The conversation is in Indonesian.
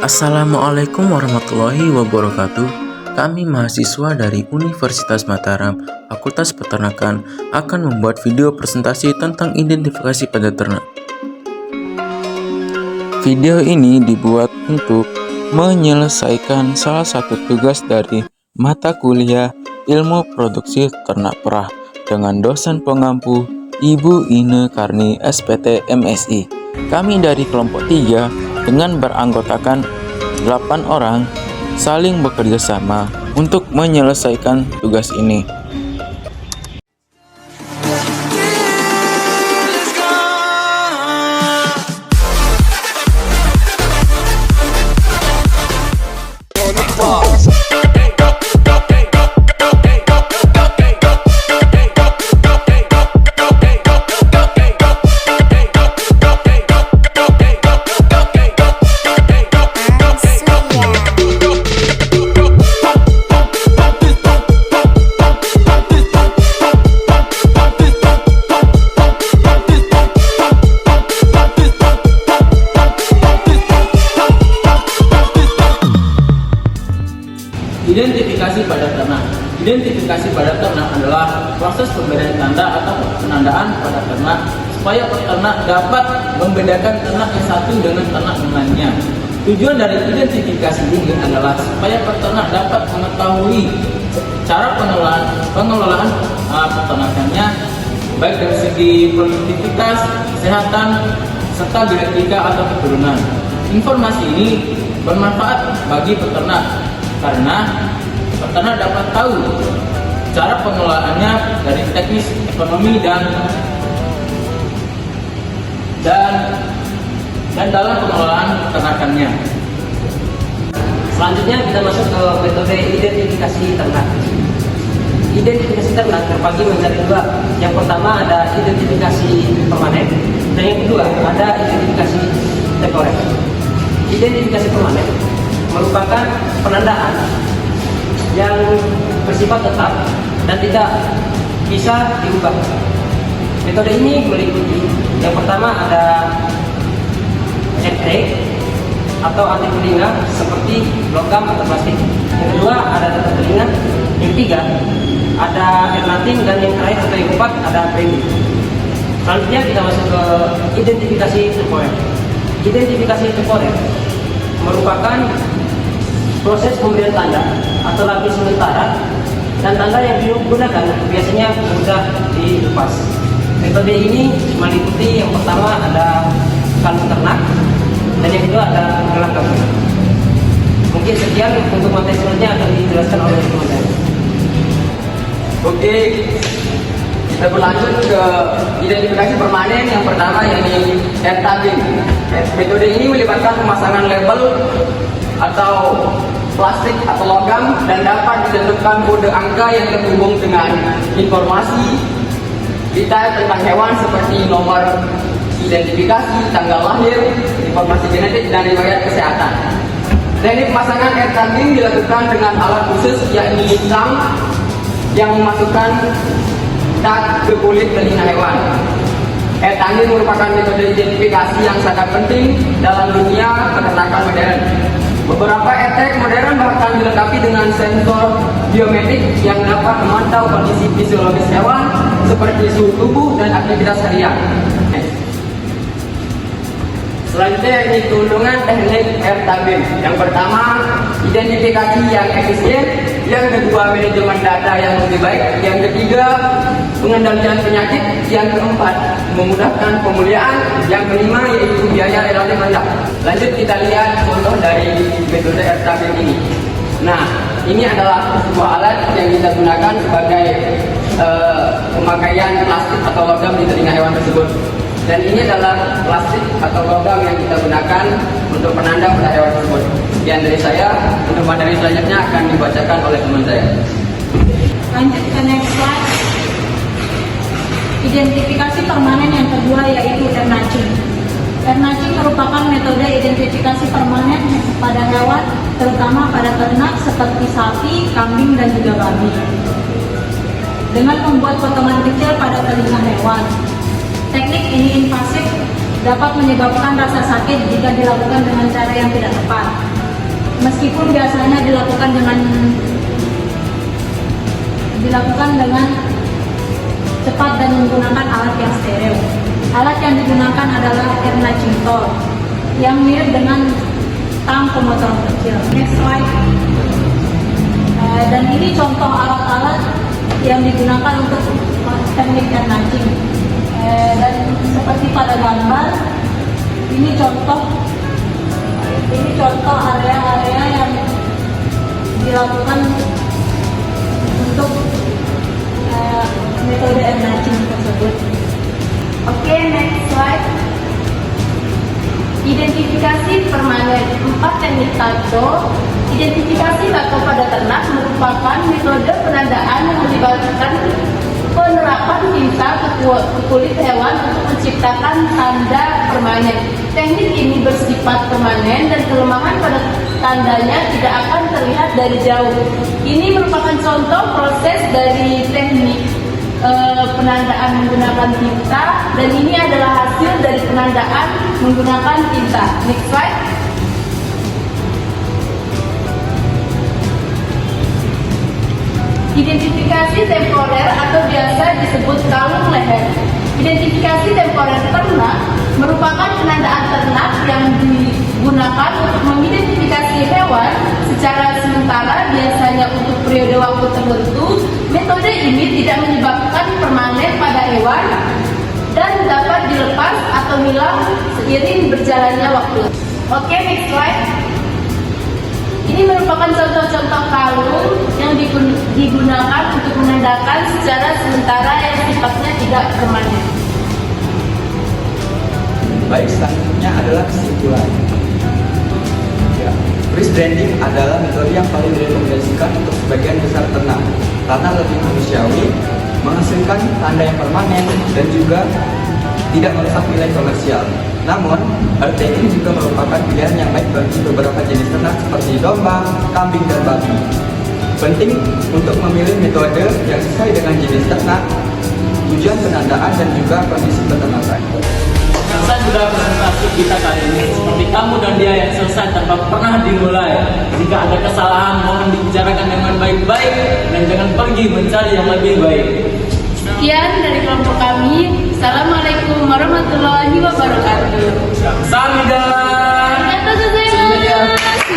Assalamualaikum warahmatullahi wabarakatuh. Kami mahasiswa dari Universitas Mataram, Fakultas Peternakan akan membuat video presentasi tentang identifikasi pada ternak. Video ini dibuat untuk menyelesaikan salah satu tugas dari mata kuliah Ilmu Produksi Ternak Perah dengan dosen pengampu Ibu Ine Karni SPT MSI. Kami dari kelompok 3 dengan beranggotakan 8 orang saling bekerja sama untuk menyelesaikan tugas ini. Identifikasi pada ternak. Identifikasi pada ternak adalah proses pembedaan tanda atau penandaan pada ternak supaya peternak dapat membedakan ternak yang satu dengan ternak yang lainnya. Tujuan dari identifikasi ini adalah supaya peternak dapat mengetahui cara pengelolaan peternakannya, baik dari segi produktivitas, kesehatan, serta genetika atau keturunan. Informasi ini bermanfaat bagi peternak karena peternak dapat tahu cara pengelolaannya dari teknis ekonomi dan dalam pengelolaan peternakannya. Selanjutnya kita masuk ke metode identifikasi ternak. Identifikasi ternak terbagi menjadi dua. Yang pertama ada identifikasi permanen dan yang kedua ada identifikasi temporer. Identifikasi permanen merupakan penandaan yang bersifat tetap dan tidak bisa diubah. Metode ini meliputi yang pertama ada NT atau anti telinga seperti logam atau plastik. Yang kedua ada tetap telinga. Yang ketiga ada ernating dan yang terakhir atau yang keempat ada premium. Selanjutnya kita masuk ke identifikasi temporer. Identifikasi temporer merupakan proses pemberian tanda atau label sementara dan tanda yang digunakan biasanya mudah dilepas. Metode ini meliputi yang pertama ada kalung ternak dan yang kedua ada gelang kambing. Mungkin sekian untuk materi selanjutnya akan dijelaskan oleh teman-teman. Oke, kita berlanjut ke identifikasi permanen. Yang pertama yakni air tagging. Metode ini melibatkan pemasangan label atau plastik atau logam dan dapat ditentukan kode angka yang terhubung dengan informasi detail tentang hewan seperti nomor identifikasi, tanggal lahir, informasi genetik, dan riwayat kesehatan. Teknik pemasangan air tagging dilakukan dengan alat khusus yakni tang yang memasukkan tag ke kulit telinga hewan. Air tagging merupakan metode identifikasi yang sangat penting dalam dunia peternakan modern. Beberapa AirTag modern bahkan dilengkapi dengan sensor biometrik yang dapat memantau kondisi fisiologis hewan seperti suhu tubuh dan aktivitas harian. Selanjutnya yakni keuntungan teknik air tagging. Yang pertama, identifikasi yang efisien. Yang kedua, manajemen data yang lebih baik. Yang ketiga, pengendalian penyakit. Yang keempat, memudahkan pemulihan. Yang kelima yaitu biaya relatif rendah. Lanjut kita lihat contoh dari metode air tagging ini. Nah, ini adalah sebuah alat yang kita gunakan sebagai pemakaian plastik atau logam di telinga hewan tersebut. Dan ini adalah plastik atau logam yang kita gunakan untuk penanda pada hewan tersebut. Sekian dari saya. Untuk materi selanjutnya akan dibacakan oleh teman saya. Lanjut ke next slide. Identifikasi permanen yang kedua yaitu ernaching. Ernaching merupakan metode identifikasi permanen pada hewan, terutama pada ternak seperti sapi, kambing, dan juga babi. Dengan membuat potongan kecil pada telinga hewan. Teknik ini invasif dapat menyebabkan rasa sakit jika dilakukan dengan cara yang tidak tepat. Meskipun biasanya dilakukan dengan cepat dan menggunakan alat yang steril. Alat yang digunakan adalah air nacing tol yang mirip dengan tang pemotor kecil. Next slide. Dan ini contoh alat-alat yang digunakan untuk teknik air nacing. Dan seperti pada gambar, ini contoh area-area yang dilakukan untuk metode air nacing tersebut. Oke, next slide. Identifikasi permanen 4 teknik tato. Identifikasi tato pada ternak merupakan metode penandaan yang melibatkan penerapan tinta ke kulit hewan untuk menciptakan tanda permanen. Teknik ini bersifat permanen dan kelemahan pada tandanya tidak akan terlihat dari jauh. Ini merupakan contoh proses dari teknik penandaan menggunakan tinta, dan ini adalah hasil dari penandaan menggunakan tinta. Next slide. Identifikasi temporer atau biasa disebut kalung leher. Identifikasi temporer ternak merupakan penandaan ternak yang digunakan untuk mengidentifikasi hewan secara sementara, biasanya untuk periode waktu tertentu. Metode ini tidak menyebabkan permanen pada hewan dan dapat dilepas atau hilang seiring berjalannya waktu. Oke, next slide. Ini merupakan contoh-contoh kalung yang digunakan untuk menandakan secara sementara yang sifatnya tidak permanen. Baik, selanjutnya adalah kesimpulan. Ya, freeze branding adalah metode yang paling direkomendasikan untuk sebagian besar ternak karena lebih manusiawi, menghasilkan tanda yang permanen, dan juga tidak merusak nilai komersial. Namun, hal ini juga merupakan pilihan yang baik bagi beberapa jenis ternak seperti domba, kambing, dan babi. Penting untuk memilih metode yang sesuai dengan jenis ternak, tujuan penandaan, dan juga kondisi peternakan. Selesai sudah presentasi kita kali ini. Seperti kamu dan dia yang selesai tanpa pernah dimulai. Jika ada kesalahan, mohon dibicarakan dengan baik-baik dan jangan pergi mencari yang lebih baik. Sekian dari kelompok kami. Assalamualaikum warahmatullahi wabarakatuh. Samida. Arigatou gozaimasu.